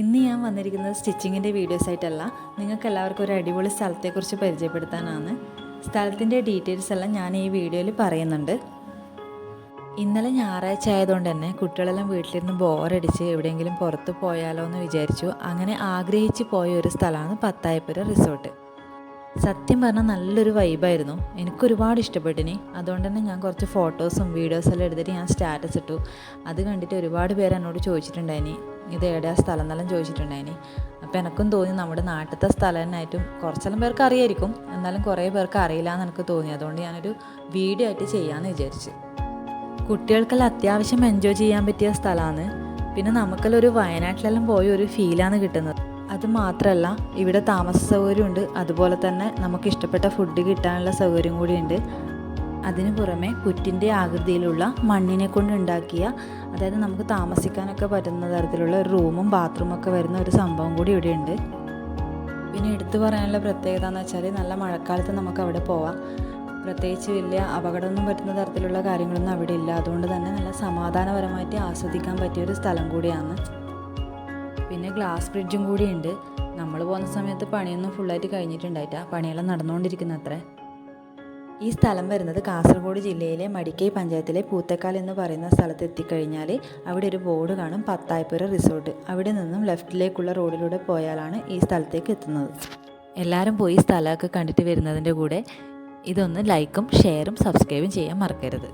ഇന്ന് ഞാൻ വന്നിരിക്കുന്നത് സ്റ്റിച്ചിങ്ങിൻ്റെ വീഡിയോസായിട്ടല്ല, നിങ്ങൾക്ക് എല്ലാവർക്കും ഒരു അടിപൊളി സ്ഥലത്തെക്കുറിച്ച് പരിചയപ്പെടുത്താനാണ്. സ്ഥലത്തിൻ്റെ ഡീറ്റെയിൽസ് എല്ലാം ഞാൻ ഈ വീഡിയോയിൽ പറയുന്നുണ്ട്. ഇന്നലെ ഞായറാഴ്ച ആയതുകൊണ്ട് തന്നെ കുട്ടികളെല്ലാം വീട്ടിലിരുന്ന് ബോറടിച്ച് എവിടെയെങ്കിലും പുറത്ത് പോയാലോ എന്ന് വിചാരിച്ചു. അങ്ങനെ ആഗ്രഹിച്ച് പോയ ഒരു സ്ഥലമാണ് പത്തായപ്പുര റിസോർട്ട്. സത്യം പറഞ്ഞാൽ നല്ലൊരു വൈബായിരുന്നു. എനിക്കൊരുപാട് ഇഷ്ടപ്പെട്ടിനി. അതുകൊണ്ട് തന്നെ ഞാൻ കുറച്ച് ഫോട്ടോസും വീഡിയോസെല്ലാം എടുത്തിട്ട് ഞാൻ സ്റ്റാറ്റസ് ഇട്ടു. അത് കണ്ടിട്ട് ഒരുപാട് പേര് എന്നോട് ചോദിച്ചിട്ടുണ്ടായിനി, ഇത് എവിടെയാ സ്ഥലം എന്നെല്ലാം ചോദിച്ചിട്ടുണ്ടായിനി. അപ്പോൾ എനിക്കും തോന്നി നമ്മുടെ നാട്ടിലത്തെ സ്ഥലം തന്നെയായിട്ടും കുറച്ചെല്ലാം പേർക്ക് അറിയായിരിക്കും, എന്നാലും കുറേ പേർക്ക് അറിയില്ല എന്ന് എനിക്ക് തോന്നി. അതുകൊണ്ട് ഞാനൊരു വീഡിയോ ആയിട്ട് ചെയ്യാമെന്ന് വിചാരിച്ചു. കുട്ടികൾക്കെല്ലാം അത്യാവശ്യം എൻജോയ് ചെയ്യാൻ പറ്റിയ സ്ഥലമാണ്. പിന്നെ നമുക്കെല്ലാം ഒരു വയനാട്ടിലെല്ലാം പോയ ഒരു ഫീലാണ് കിട്ടുന്നത്. അതുമാത്രമല്ല, ഇവിടെ താമസ സൗകര്യമുണ്ട്, അതുപോലെ തന്നെ നമുക്ക് ഇഷ്ടപ്പെട്ട ഫുഡ് കിട്ടാനുള്ള സൗകര്യം കൂടിയുണ്ട്. അതിനു പുറമെ പുറ്റിൻ്റെ ആകൃതിയിലുള്ള മണ്ണിനെ കൊണ്ട് ഉണ്ടാക്കിയ, അതായത് നമുക്ക് താമസിക്കാനൊക്കെ പറ്റുന്ന തരത്തിലുള്ള ഒരു റൂമും ബാത്റൂമൊക്കെ വരുന്ന ഒരു സംഭവം കൂടി ഇവിടെയുണ്ട്. പിന്നെ എടുത്തു പറയാനുള്ള പ്രത്യേകത എന്ന് വെച്ചാൽ, നല്ല മഴക്കാലത്ത് നമുക്ക് അവിടെ പോവാം. പ്രത്യേകിച്ച് വലിയ അപകടമൊന്നും പറ്റുന്ന തരത്തിലുള്ള കാര്യങ്ങളൊന്നും അവിടെ ഇല്ല. അതുകൊണ്ട് തന്നെ നല്ല സമാധാനപരമായിട്ട് ആസ്വദിക്കാൻ പറ്റിയൊരു സ്ഥലം കൂടിയാണ്. പിന്നെ ഗ്ലാസ് ബ്രിഡ്ജും കൂടിയുണ്ട്. നമ്മൾ പോകുന്ന സമയത്ത് പണിയൊന്നും ഫുള്ളായിട്ട് കഴിഞ്ഞിട്ടുണ്ടായിട്ടാ, പണിയെല്ലാം നടന്നുകൊണ്ടിരിക്കുന്നത്രേ. ഈ സ്ഥലം വരുന്നത് കാസർഗോഡ് ജില്ലയിലെ മടിക്കൈ പഞ്ചായത്തിലെ പൂത്തക്കാൽ എന്ന് പറയുന്ന സ്ഥലത്ത് എത്തിക്കഴിഞ്ഞാൽ അവിടെ ഒരു ബോർഡ് കാണും, പത്തായപ്പുര റിസോർട്ട്. അവിടെ നിന്നും ലെഫ്റ്റിലേക്കുള്ള റോഡിലൂടെ പോയാലാണ് ഈ സ്ഥലത്തേക്ക് എത്തുന്നത്. എല്ലാവരും പോയി സ്ഥലമൊക്കെ കണ്ടിട്ട് വരുന്നതിൻ്റെ കൂടെ ഇതൊന്ന് ലൈക്കും ഷെയറും സബ്സ്ക്രൈബും ചെയ്യാൻ മറക്കരുത്.